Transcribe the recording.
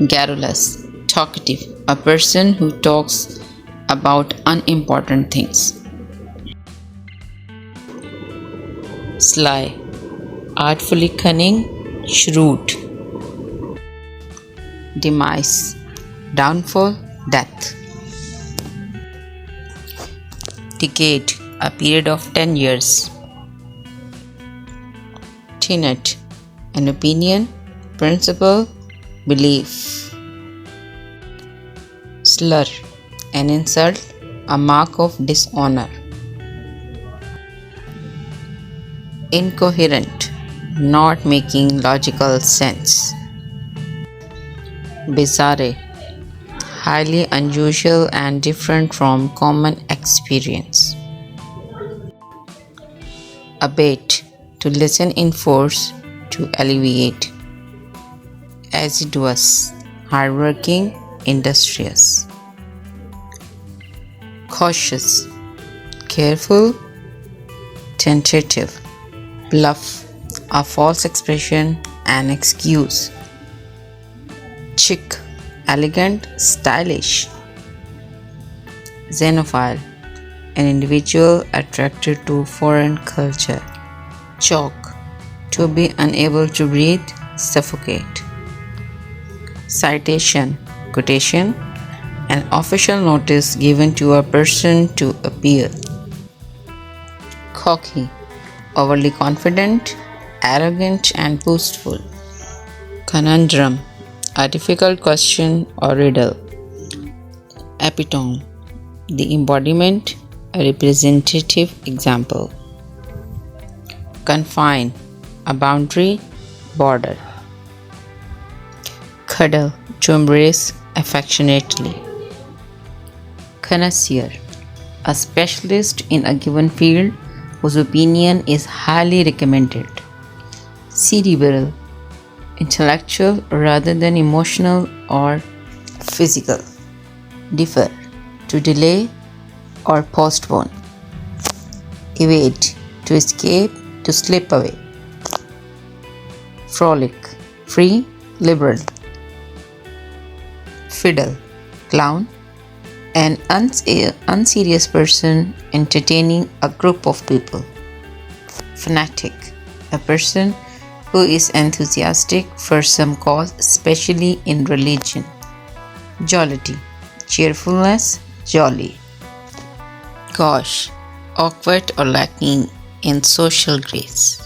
Garrulous, talkative, a person who talks about unimportant things. Sly, artfully cunning, shrewd. Demise, downfall, death. Decade, a period of 10 years. Tenet, an opinion, principle, belief. Slur, an insult, a mark of dishonor. Incoherent, not making logical sense. Bizarre, highly unusual and different from common experience. Abate, to lessen in force, to alleviate. Assiduous, hardworking, industrious. Cautious, careful, tentative. Bluff, a false expression, an excuse. Chic, elegant, stylish. Xenophile, an individual attracted to foreign culture. Choke, to be unable to breathe, suffocate. Citation, quotation, an official notice given to a person to appear. Cocky, overly confident, arrogant and boastful. Conundrum, a difficult question or riddle. Epitome, the embodiment, a representative example. Confine, a boundary, border. Cuddle, to embrace affectionately. Connoisseur, a specialist in a given field whose opinion is highly recommended. Cerebral, intellectual rather than emotional or physical. Defer, to delay or postpone. Evade, to escape, to slip away. Frolic, free, liberal. Fiddle, clown, an unserious person entertaining a group of people. Fanatic, a person who is enthusiastic for some cause, especially in religion. Jollity, cheerfulness, jolly. Gauche, awkward or lacking in social grace.